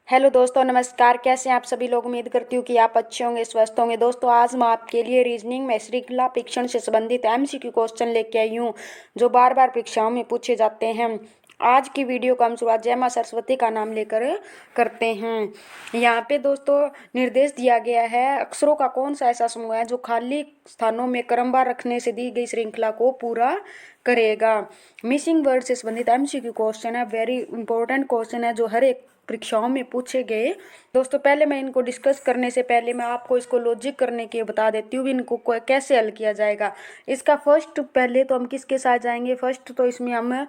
Hello दोस्तों, नमस्कार। कैसे हैं आप सभी लोग। उम्मीद करती हूँ कि आप अच्छे होंगे, स्वस्थ होंगे। दोस्तों, आज मैं आपके लिए रीजनिंग में श्रृंखला परीक्षण से संबंधित एमसीक्यू क्वेश्चन लेके आई हूँ जो बार बार परीक्षाओं में पूछे जाते हैं। आज की वीडियो का हम शुरुआत जय मां सरस्वती का नाम लेकर करते हैं। यहाँ पे दोस्तों निर्देश दिया गया है, अक्षरों का कौन सा ऐसा समूह है जो खाली स्थानों में क्रमवार रखने से दी गई श्रृंखला को पूरा करेगा। मिसिंग वर्ड से संबंधित एमसीक्यू क्वेश्चन है, वेरी इंपॉर्टेंट क्वेश्चन है जो हर एक परीक्षाओं में पूछे गए। दोस्तों, पहले मैं इनको डिस्कस करने से पहले मैं आपको इसको लॉजिक करने के बता देती हूँ इनको कैसे हल किया जाएगा। इसका फर्स्ट पहले तो हम किसके साथ जाएंगे। फर्स्ट तो इसमें हम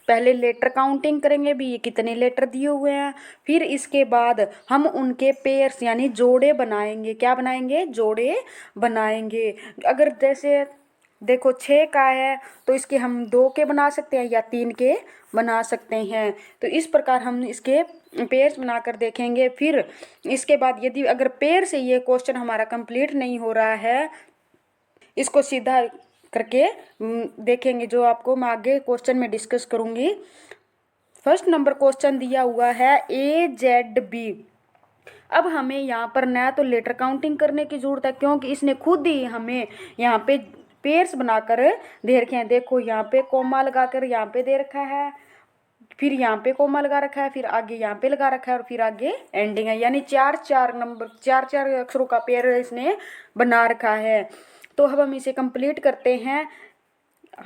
पहले लेटर काउंटिंग करेंगे भी, ये कितने लेटर दिए हुए हैं। फिर इसके बाद हम उनके पेयर्स यानी जोड़े बनाएंगे। क्या बनाएंगे? जोड़े बनाएंगे। अगर जैसे देखो 6 का है तो इसके हम 2 के बना सकते हैं या 3 के बना सकते हैं। तो इस प्रकार हम इसके पेयर्स बनाकर देखेंगे। फिर इसके बाद यदि अगर पेयर से ये क्वेश्चन हमारा कंप्लीट नहीं हो रहा है, इसको सीधा करके देखेंगे जो आपको मैं आगे क्वेश्चन में डिस्कस करूंगी। फर्स्ट नंबर क्वेश्चन दिया हुआ है AZB। अब हमें यहाँ पर नया तो लेटर काउंटिंग करने की जरूरत है क्योंकि इसने खुद ही हमें यहाँ पे पेयर्स बनाकर दे रखे हैं। देखो यहाँ पे कोमा लगाकर यहाँ पे दे रखा है, फिर यहाँ पे कोमा लगा रखा है, फिर आगे यहाँ पे लगा रखा है और फिर आगे एंडिंग है। यानी चार चार अक्षरों का पेयर इसने बना रखा है। तो अब हम इसे कंप्लीट करते हैं।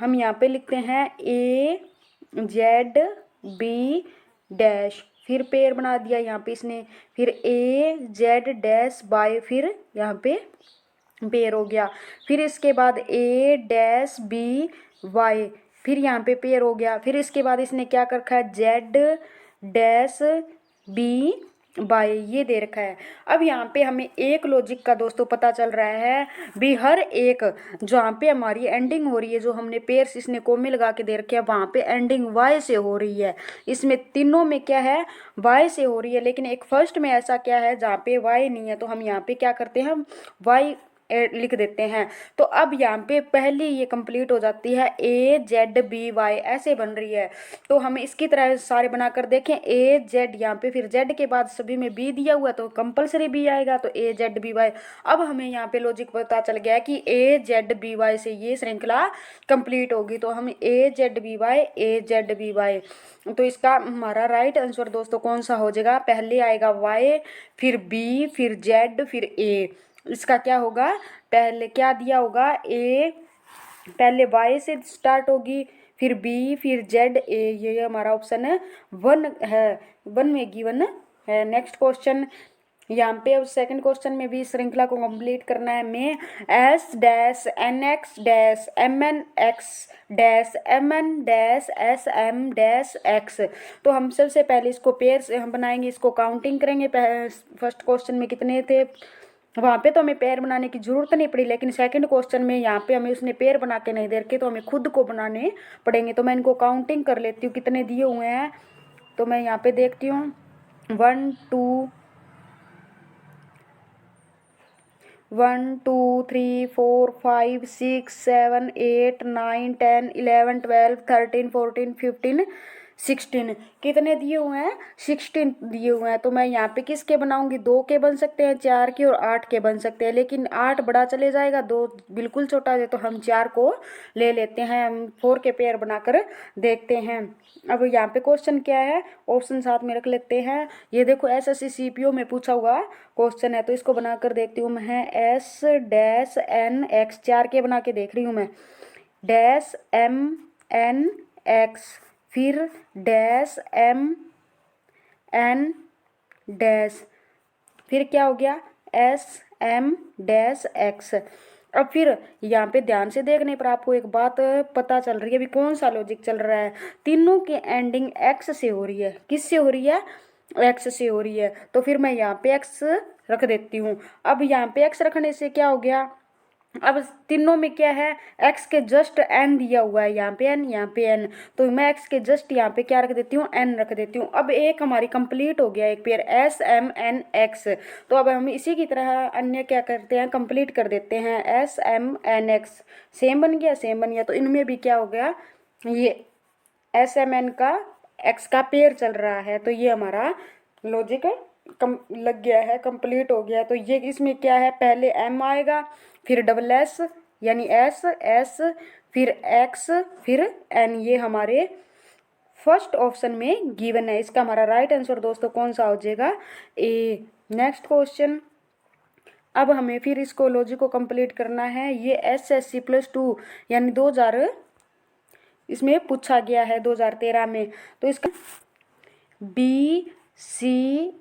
हम यहाँ पे लिखते हैं AZB डैश, फिर पेयर बना दिया यहाँ पे इसने, फिर AZ डैश बाय, फिर यहाँ पे पेयर हो गया। फिर इसके बाद A-B-Y, फिर यहाँ पे पेयर हो गया। फिर इसके बाद इसने क्या कर रखा है? Z-B-Y ये दे रखा है। अब यहाँ पे हमें एक लॉजिक का दोस्तों पता चल रहा है भी, हर एक जहाँ पे हमारी एंडिंग हो रही है, जो हमने पेयर्स इसने कोमे लगा के दे रखे हैं, वहाँ पे एंडिंग Y से हो रही है। इसमें तीनों में क्या है? Y से हो रही है। लेकिन एक फर्स्ट में ऐसा क्या है जहाँ पे Y नहीं है, तो हम यहाँ पे क्या करते हैं? Y लिख देते हैं। तो अब यहाँ पे पहले ये कंप्लीट हो जाती है AZBY ऐसे बन रही है। तो हम इसकी तरह सारे बनाकर देखें। AZ यहाँ पे, फिर Z के बाद सभी में B दिया हुआ तो कंपलसरी B आएगा, तो AZBY। अब हमें यहाँ पे लॉजिक पता चल गया कि AZBY से ये श्रृंखला कंप्लीट होगी। तो हम AZBY तो इसका हमारा राइट आंसर दोस्तों कौन सा हो जाएगा? पहले आएगा Y, फिर B, फिर Z, फिर A। इसका क्या होगा? पहले क्या दिया होगा? A पहले Y से स्टार्ट होगी, फिर B, फिर Z, A। ये हमारा ऑप्शन है 1 है, 1 में गिवन है। नेक्स्ट क्वेश्चन यहाँ पे, अब सेकंड क्वेश्चन में भी श्रृंखला को कंप्लीट करना है। में S dash NX dash MNX dash MN dash SM dash X। तो हम सबसे पहले इसको पेयर से हम बनाएंगे, इसको काउंटिंग करेंगे। फर्स्ट क्वेश्चन में कितने थे, वहाँ पे तो हमें पेयर बनाने की जरूरत नहीं पड़ी, लेकिन सेकंड क्वेश्चन में यहाँ पे हमें उसने पेयर बना के नहीं दे रखे, तो हमें खुद को बनाने पड़ेंगे। तो मैं इनको काउंटिंग कर लेती हूँ कितने दिए हुए हैं। तो मैं यहाँ पे देखती हूँ 1 2 3 4 5 6 7 8 9 10 11 12 13 14 15 16 कितने दिए हुए हैं? 16 दिए हुए हैं। तो मैं यहाँ पे किसके बनाऊंगी? 2 के बन सकते हैं, 4 के और 8 के बन सकते हैं, लेकिन 8 बड़ा चले जाएगा, 2 बिल्कुल छोटा है, तो हम 4 को ले लेते हैं। हम 4 के पेयर बनाकर देखते हैं। अब यहाँ पे क्वेश्चन क्या है, ऑप्शन साथ में रख लेते हैं। ये देखो SSC CPO में पूछा हुआ क्वेश्चन है, तो इसको बनाकर देखती हूँ मैं। S डैश NX 4 के बना के देख रही हूँ मैं। डैश MNX, फिर डैश MN डैश, फिर क्या हो गया? SM dash X। अब फिर यहाँ पे ध्यान से देखने पर आपको एक बात पता चल रही है, अभी कौन सा लॉजिक चल रहा है। तीनों की एंडिंग X से हो रही है। किस से हो रही है? X से हो रही है। तो फिर मैं यहाँ पे X रख देती हूँ। अब यहाँ पे X रखने से क्या हो गया? अब तीनों में क्या है? X के जस्ट N दिया हुआ है, यहाँ पे N, यहाँ पे N, तो मैं X के जस्ट यहाँ पे क्या रख देती हूँ? N रख देती हूँ। अब एक हमारी कंप्लीट हो गया, एक पेयर SMNX। तो अब हम इसी की तरह अन्य क्या करते हैं? कंप्लीट कर देते हैं। SMNX सेम बन गया, सेम बन गया। तो इनमें भी क्या हो गया? ये SMN का X का पेयर चल रहा है। तो ये हमारा लॉजिक कम लग गया है, कंप्लीट हो गया है। तो ये इसमें क्या है, पहले एम आएगा, फिर डबल एस यानी एस एस, फिर एक्स, फिर एन। ये हमारे फर्स्ट ऑप्शन में गिवन है। इसका हमारा राइट आंसर दोस्तों कौन सा हो जाएगा, ए। Next question. अब हमें फिर इसको लॉजिक को कंप्लीट करना है। ये SSC+2 यानी 2000 इसमें पूछा गया है 2013 में। तो इसका BC,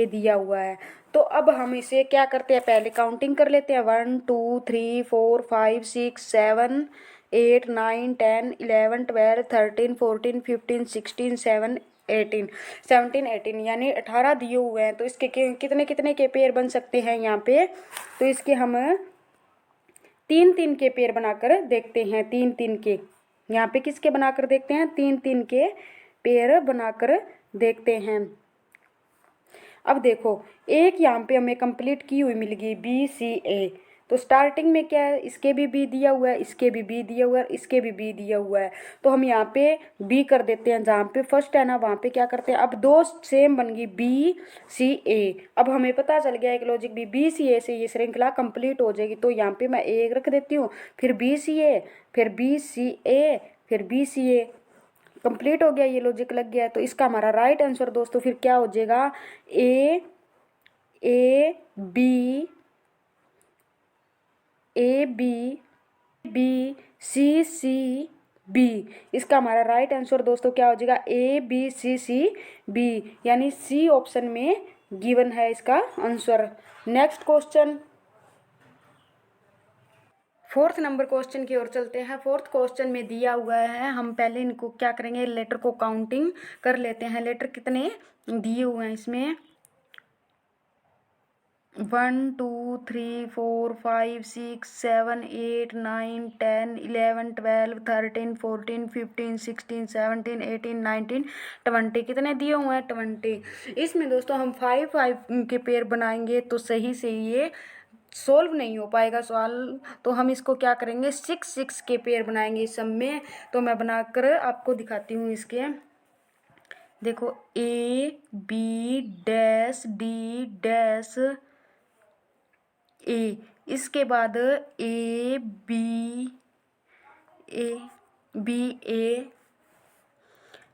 दिया हुआ है। तो अब हम इसे क्या करते हैं, पहले काउंटिंग कर लेते हैं। 1 2 3 4 5 6 7 8 9 10 11 12 13 14 15 16 17 18 यानी 18 दिए हुए हैं। तो इसके कितने कितने के पेयर बन सकते हैं यहाँ पे, तो इसके हम 3-3 के पेयर बनाकर देखते हैं। 3-3 के यहाँ पे किसके बनाकर देखते हैं, 3-3 के पेयर बनाकर देखते हैं। अब देखो, एक यहाँ पे हमें कंप्लीट की हुई मिल गई BCA। तो स्टार्टिंग में क्या है, इसके भी बी दिया हुआ है, इसके भी बी दिया हुआ है, इसके भी बी दिया हुआ है। तो हम यहाँ पे बी कर देते हैं, जहाँ पे फर्स्ट है ना वहाँ पे क्या करते हैं, अब दो सेम बन गई BCA। अब हमें पता चल गया एक लॉजिक भी, BCA से ये श्रृंखला कंप्लीट हो जाएगी। तो यहाँ पे मैं एक रख देती हूँ, फिर BCA, फिर BCA, फिर BCA। कंप्लीट हो गया, ये लॉजिक लग गया। तो इसका हमारा राइट आंसर दोस्तों फिर क्या हो जाएगा, A B C B। इसका हमारा राइट आंसर दोस्तों क्या हो जाएगा, ABCCB यानी सी ऑप्शन में गिवन है इसका answer. Next question, fourth number question की ओर चलते हैं। फोर्थ क्वेश्चन में दिया हुआ है, हम पहले इनको क्या करेंगे, लेटर को काउंटिंग कर लेते हैं। लेटर कितने दिए हुए हैं इसमें, 1 2 3 4 5 6 7 8 9 10 11 12 13 14 15 16 17 18 19 20 कितने दिए हुए हैं, 20। इसमें दोस्तों हम 5 के पेयर बनाएंगे तो सही से ये सोल्व नहीं हो पाएगा सवाल। तो हम इसको क्या करेंगे, 6 के पेयर बनाएंगे इस सब में। तो मैं बनाकर आपको दिखाती हूँ इसके। देखो, AB'D' A, इसके बाद A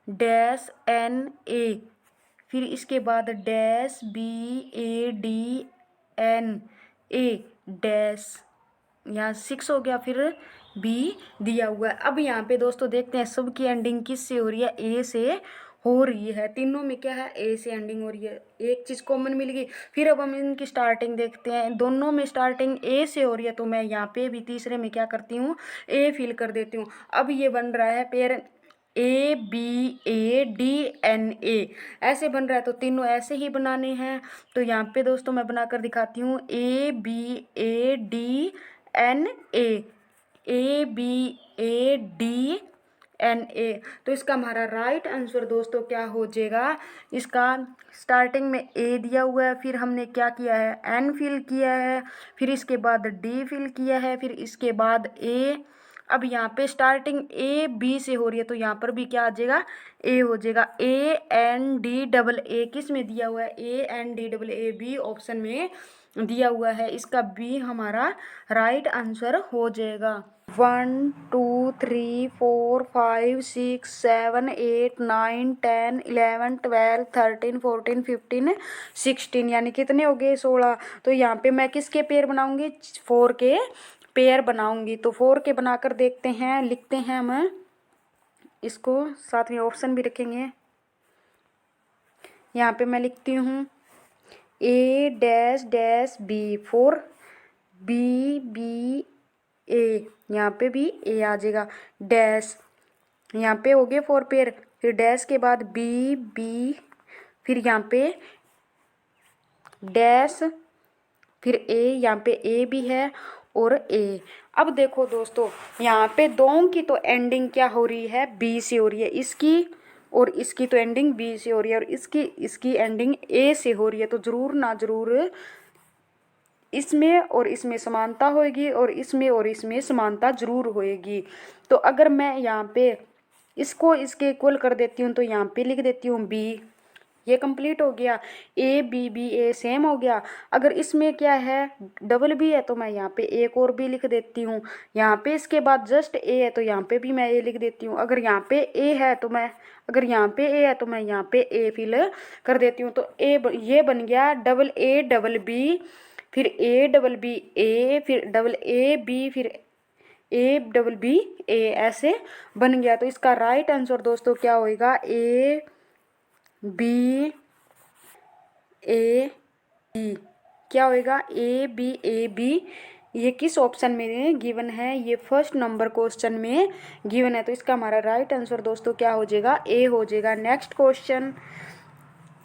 डैश NA, फिर इसके बाद BADNA डैश, यहाँ 6 हो गया, फिर B दिया हुआ है। अब यहाँ पे दोस्तों देखते हैं सबकी एंडिंग किस से हो रही है, A से हो रही है। तीनों में क्या है, ए से एंडिंग हो रही है, एक चीज़ कॉमन मिल गई। फिर अब हम इनकी स्टार्टिंग देखते हैं, दोनों में स्टार्टिंग ए से हो रही है। तो मैं यहाँ पे भी तीसरे में क्या करती हूँ, ए फिल कर देती हूँ। अब ये बन रहा है पेयर ABADNA, ऐसे बन रहा है। तो तीनों ऐसे ही बनाने हैं। तो यहाँ पे दोस्तों मैं बनाकर दिखाती हूँ, ABADNA। तो इसका हमारा राइट आंसर दोस्तों क्या हो जाएगा, इसका स्टार्टिंग में ए दिया हुआ है, फिर हमने क्या किया है, एन फिल किया है, फिर इसके बाद डी फिल किया है, फिर इसके बाद ए। अब यहाँ पे स्टार्टिंग AB से हो रही है, तो यहाँ पर भी क्या आ जाएगा, ए हो जाएगा। ANDAA किस में दिया हुआ है, ANDAA बी ऑप्शन में दिया हुआ है। इसका बी हमारा राइट आंसर हो जाएगा। 1 2 3 4 5 6 7 8 9 10 11 12 13 14 15 16 यानी कितने हो गए, 16। तो यहाँ पे मैं किसके पेयर बनाऊंगी, 4 के पेयर बनाऊंगी। तो 4 के बनाकर देखते हैं, लिखते हैं हम इसको, साथ में ऑप्शन भी रखेंगे। यहाँ पे मैं लिखती हूँ A'-B 4 BBA, यहाँ पे भी ए आ जाएगा, डैश, यहाँ पे हो गए 4 पेयर, फिर डैश के बाद BB, फिर यहाँ पे डैश, फिर ए, यहाँ पे ए भी है और ए। अब देखो दोस्तों, यहाँ पे दोनों की तो एंडिंग क्या हो रही है, बी से हो रही है, इसकी और इसकी तो एंडिंग बी से हो रही है, और इसकी एंडिंग ए से हो रही है। तो ज़रूर ना ज़रूर इसमें और इसमें समानता होगी और इसमें समानता जरूर होएगी। तो अगर मैं यहाँ पे इसको इसके इक्वल कर देती हूँ तो यहाँ पे लिख देती हूँ बी, ये कंप्लीट हो गया। A B B A same हो गया। अगर इसमें क्या है डबल बी है तो मैं यहाँ पे एक और बी लिख देती हूँ। यहाँ पे इसके बाद जस्ट ए है तो यहाँ पे भी मैं ए लिख देती हूँ। अगर यहाँ पे ए है तो मैं अगर यहाँ पे ए है तो मैं यहाँ पे ए फिल कर देती हूँ। तो ये बन गया डबल ए डबल बी, फिर ए डबल बी ए, फिर डबल ए बी, फिर ए डबल बी ए, ऐसे बन गया। तो इसका राइट आंसर दोस्तों क्या होएगा, ए बी ए बी, क्या होएगा ए बी ए बी। ये किस ऑप्शन में गिवन है, ये फर्स्ट नंबर क्वेश्चन में गिवन है। तो इसका हमारा राइट आंसर दोस्तों क्या हो जाएगा, ए हो जाएगा। नेक्स्ट क्वेश्चन,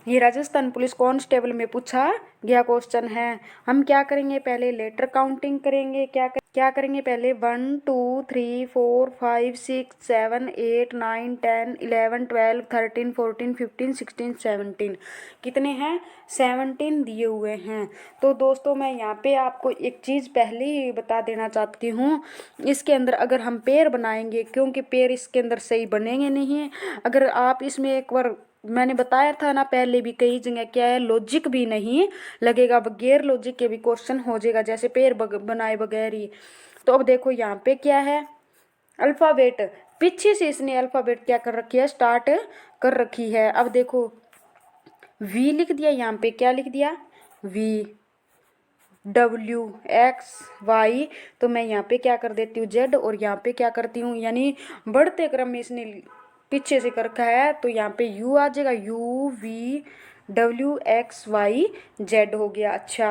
ये राजस्थान पुलिस कांस्टेबल में पूछा गया क्वेश्चन है। हम क्या करेंगे, पहले लेटर काउंटिंग करेंगे। क्या करेंगे पहले 1 2 3 4 5 6 7 8 9 10 11 12 13 14 15 16 17, कितने हैं 17 दिए हुए हैं। तो दोस्तों मैं यहाँ पे आपको एक चीज़ पहले ही बता देना चाहती हूँ, इसके अंदर अगर हम पेयर बनाएंगे, क्योंकि पेयर इसके अंदर सही बनेंगे नहीं। अगर आप इसमें एक बार मैंने बताया था ना पहले भी कई जगह, क्या है लॉजिक भी नहीं लगेगा, बगैर लॉजिक के भी क्वेश्चन हो जाएगा, जैसे पेयर बनाए बगैर ही। तो अब देखो यहाँ पे क्या है, अल्फ़ाबेट पीछे से इसने अल्फ़ाबेट क्या कर रखी है, स्टार्ट कर रखी है। अब देखो वी लिख दिया, यहाँ पे क्या लिख दिया, वी डब्ल्यू एक्स वाई। तो मैं यहाँ पे क्या कर देती हूँ जेड, और यहाँ पे क्या करती हूँ, यानी बढ़ते क्रम में इसने पीछे से कर रखा है तो यहाँ पे यू आ जाएगा, U V W X Y Z हो गया। अच्छा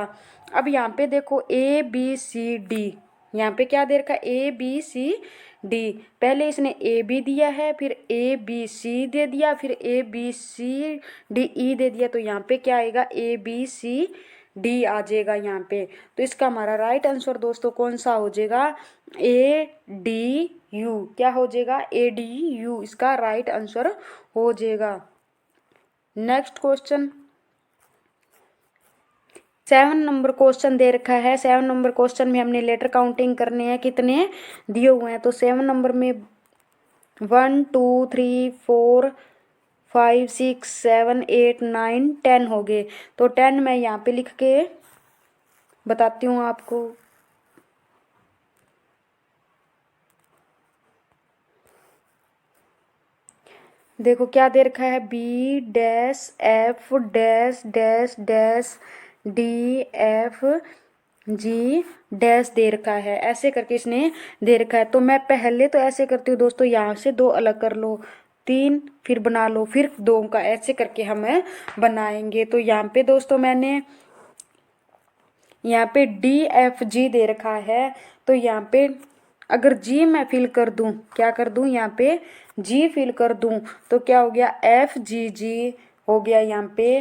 अब यहाँ पे देखो ए बी सी डी, यहाँ पे क्या दे रखा है ए बी सी डी। पहले इसने ए बी दिया है, फिर ए बी सी दे दिया, फिर A B C D E दे दिया। तो यहाँ पे क्या आएगा ए बी सी डी आ जाएगा यहाँ पे। तो इसका हमारा राइट आंसर दोस्तों कौन सा हो जाएगा, ए डी यू, क्या हो जाएगा ए डी यू, इसका राइट आंसर हो जाएगा। नेक्स्ट क्वेश्चन 7 नंबर क्वेश्चन दे रखा है। 7 नंबर क्वेश्चन में हमने लेटर काउंटिंग करने हैं, कितने दिए हुए हैं। तो 7 नंबर में 1 2 3 4 5 6 7 8 9 10 हो गए। तो 10 मैं यहाँ पे लिख के बताती हूँ आपको। देखो क्या दे रखा है, B dash F dash dash dash D F G dash दे रखा है, ऐसे करके इसने दे रखा है। तो मैं पहले तो ऐसे करती हूँ दोस्तों, यहाँ से 2 अलग कर लो, 3 फिर बना लो, फिर 2 का ऐसे करके हम बनाएंगे। तो यहाँ पे दोस्तों मैंने यहाँ पे डी एफ जी दे रखा है। तो यहाँ पे अगर जी मैं फिल कर दूं, क्या कर दूं, यहाँ पे जी फिल कर दूं तो क्या हो गया एफ जी जी हो गया यहाँ पे।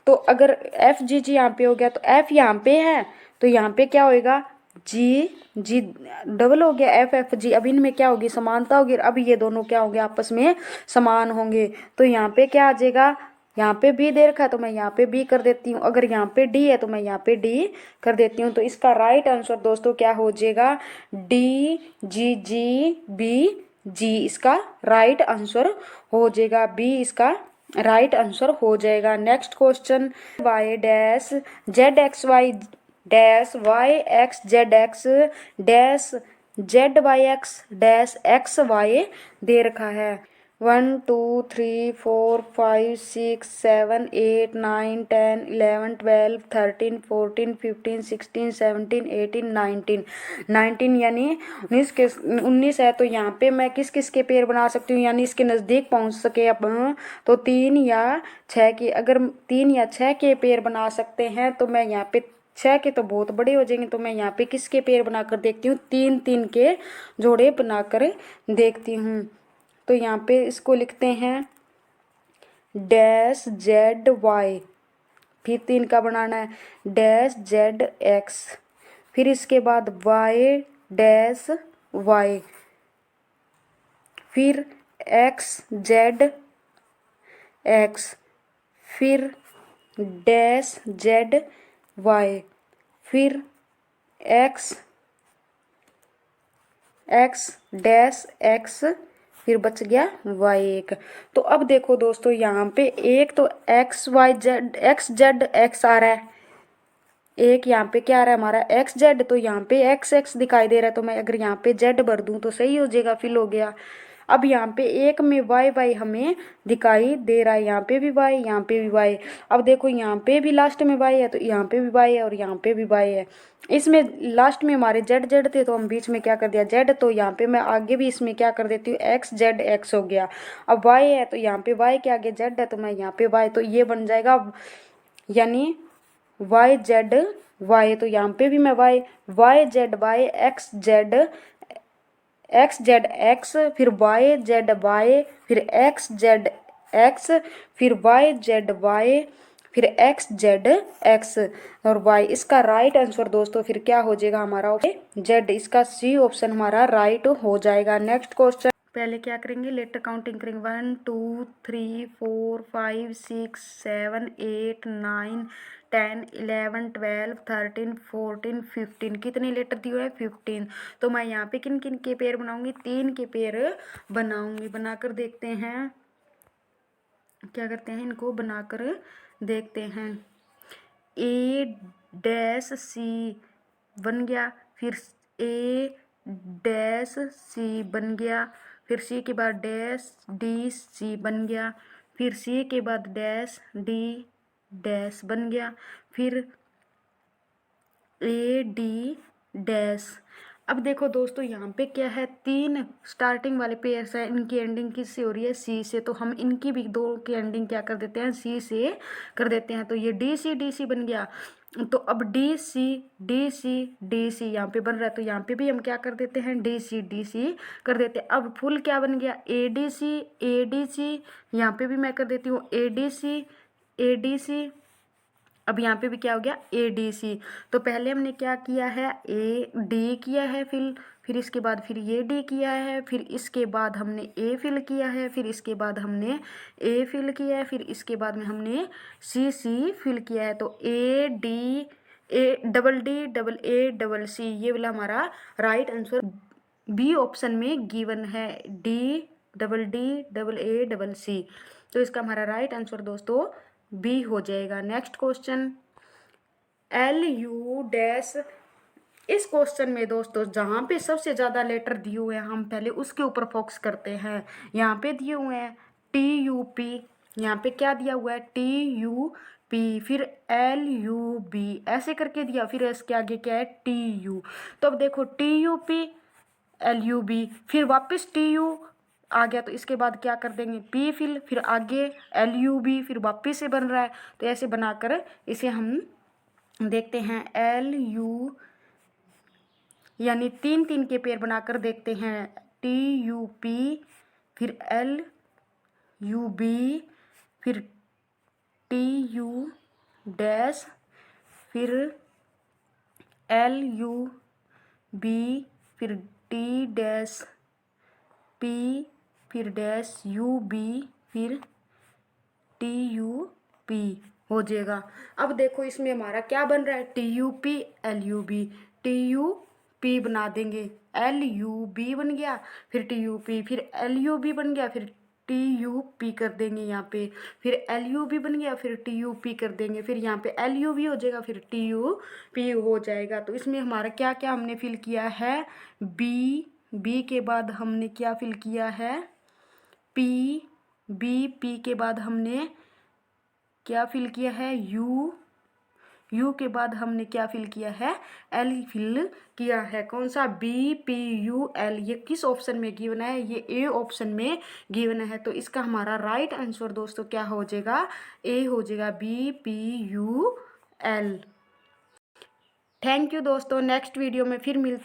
तो अगर एफ जी जी यहाँ पे हो गया तो एफ यहाँ पे है, तो यहाँ पे क्या होएगा जी जी डबल हो गया एफ एफ जी। अब इनमें क्या होगी समानता होगी, अब ये दोनों क्या होंगे आपस में समान होंगे। तो यहाँ पे क्या आ जाएगा, यहाँ पे बी दे रखा है तो मैं यहाँ पे बी कर देती हूँ, अगर यहाँ पे डी है तो मैं यहाँ पे डी कर देती हूँ। तो इसका राइट आंसर दोस्तों क्या हो जाएगा, डी जी जी बी जी, इसका राइट आंसर हो जाएगा बी, इसका राइट आंसर हो जाएगा। Next question, Y dash Z X Y dash Y X Z X dash Z Y X dash X Y दे रखा है। 1 2 3 4 5 6 7 8 9 10 11 12 13 14 15 16 17 18 19 19 यानी 19 है। तो यहाँ पे मैं किस किस के पेयर बना सकती हूँ, यानी इसके नज़दीक पहुँच सके अपन, तो 3 या 6 के, अगर 3 या 6 के पेयर बना सकते हैं तो मैं यहाँ पे 6 के तो बहुत बड़े हो जाएंगे। तो मैं यहाँ पे किसके पेयर बनाकर देखती हूँ, 3 3 के जोड़े बनाकर देखती हूँ। तो यहाँ पे इसको लिखते हैं डैश जेड वाई, फिर 3 का बनाना है डैश जेड एक्स, फिर इसके बाद वाई डैश वाई, फिर एक्स जेड एक्स, फिर डैश जेड वाई, फिर एक्स एक्स डैश एक्स, फिर बच गया वाई एक। तो अब देखो दोस्तों यहाँ पे एक तो एक्स वाई जेड एक्स आ रहा है, एक यहाँ पे क्या आ रहा है हमारा एक्स जेड, तो यहाँ पे एक्स एक्स दिखाई दे रहा है, तो मैं अगर यहाँ पे जेड भर दूँ तो सही हो जाएगा, फिल हो गया। अब यहाँ पे एक में वाई वाई हमें दिखाई दे रहा है, यहाँ पे भी वाई यहाँ पे भी वाई। अब देखो यहाँ पे भी लास्ट में वाई है तो यहाँ पे भी वाई है और यहाँ पे भी वाई है। इसमें लास्ट में हमारे जेड जेड थे तो हम बीच में क्या कर दिया जेड, तो यहाँ पे मैं आगे भी इसमें क्या कर देती हूँ एक्स जेड एक्स हो गया। अब वाई है तो यहाँ पे वाई के आगे जेड है तो मैं यहाँ पे वाई, तो ये बन जाएगा यानी वाई जेड वाई, तो यहाँ पे भी मैं Y Z Y X Z X, फिर वाई जेड वाई, फिर एक्स जेड एक्स, फिर वाई जेड वाई, फिर एक्स जेड एक्स और वाई। इसका राइट आंसर दोस्तों फिर क्या हो जाएगा हमारा जेड, इसका सी ऑप्शन हमारा राइट हो जाएगा। नेक्स्ट क्वेश्चन, पहले क्या करेंगे लेटर काउंटिंग करेंगे 1 2 3 4 5 6 7 8 9 10 11 12 13 14 15, कितने लेटर दिए हुए हैं 15। तो मैं यहाँ पे किन किन के पेयर बनाऊंगी, 3 के पेयर बनाऊंगी। बनाकर देखते हैं क्या करते हैं, इनको बनाकर देखते हैं। ए डैश सी बन गया, फिर ए डैश सी बन गया, फिर सी के बाद डैश डी सी बन गया, फिर सी के बाद डैश डी डैश बन गया, फिर ए डी डैश। अब देखो दोस्तों यहाँ पे क्या है, 3 स्टार्टिंग वाले पेयर्स है, इनकी एंडिंग किससे हो रही है सी से, तो हम इनकी भी 2 की एंडिंग क्या कर देते हैं सी से कर देते हैं। तो ये डी सी बन गया। तो अब डी सी यहाँ पे बन रहा है, तो यहाँ पे भी हम क्या कर देते हैं डी सी कर देते हैं। अब फुल क्या बन गया ए डी सी, यहाँ पे भी मैं कर देती हूँ ए डी सी। अब यहाँ पे भी क्या हो गया ए डी सी। तो पहले हमने क्या किया है ए डी किया है, फिर इसके बाद फिर ये डी किया है, फिर इसके बाद हमने ए फिल किया है, फिर इसके बाद हमने ए फिल किया है, फिर इसके बाद में हमने सी फिल किया है। तो A D double A double C, ये वाला हमारा राइट आंसर बी ऑप्शन में गिवन है, D double A double C. तो इसका हमारा राइट आंसर दोस्तों बी हो जाएगा। Next question L U dash. इस क्वेश्चन में दोस्तों जहाँ पे सबसे ज़्यादा लेटर दिए हुए हैं हम पहले उसके ऊपर फोकस करते हैं। यहाँ पे दिए हुए हैं टी यू पी, यहाँ पे क्या दिया हुआ है टी यू पी, फिर एल यू बी ऐसे करके दिया, फिर इसके आगे क्या है टी यू। तो अब देखो T U P L U B, फिर वापस टी यू आ गया, तो इसके बाद क्या कर देंगे पी फिर आगे एल यू बी, फिर वापिस से बन रहा है। तो ऐसे बनाकर इसे हम देखते हैं एल यू, यानी 3 के पेयर बनाकर देखते हैं टी यू पी, फिर एल यू बी, फिर टी यू डैश, फिर एल यू बी, फिर टी डैश पी, फिर डैश यू बी, फिर टी यू पी हो जाएगा। अब देखो इसमें हमारा क्या बन रहा है T U P L U B, T U P बना देंगे एल यू बी बन गया, फिर टी यू पी, फिर एल यू बी बन गया, फिर टी यू पी कर देंगे यहाँ पे, फिर एल यू बी बन गया, फिर टी यू पी कर देंगे, फिर यहाँ पे एल यू बी हो जाएगा, फिर टी यू पी हो जाएगा। तो इसमें हमारा क्या क्या हमने फिल किया है बी के बाद हमने क्या फिल किया है पी के बाद हमने क्या फिल किया है यू के बाद हमने क्या फिल किया है एल फिल किया है। कौन सा बी पी यू एल, ये किस ऑप्शन में गिवन है, ये ए ऑप्शन में गिवन है। तो इसका हमारा राइट आंसर दोस्तों क्या हो जाएगा ए हो जाएगा B P U L. Thank you दोस्तों, नेक्स्ट वीडियो में फिर मिलते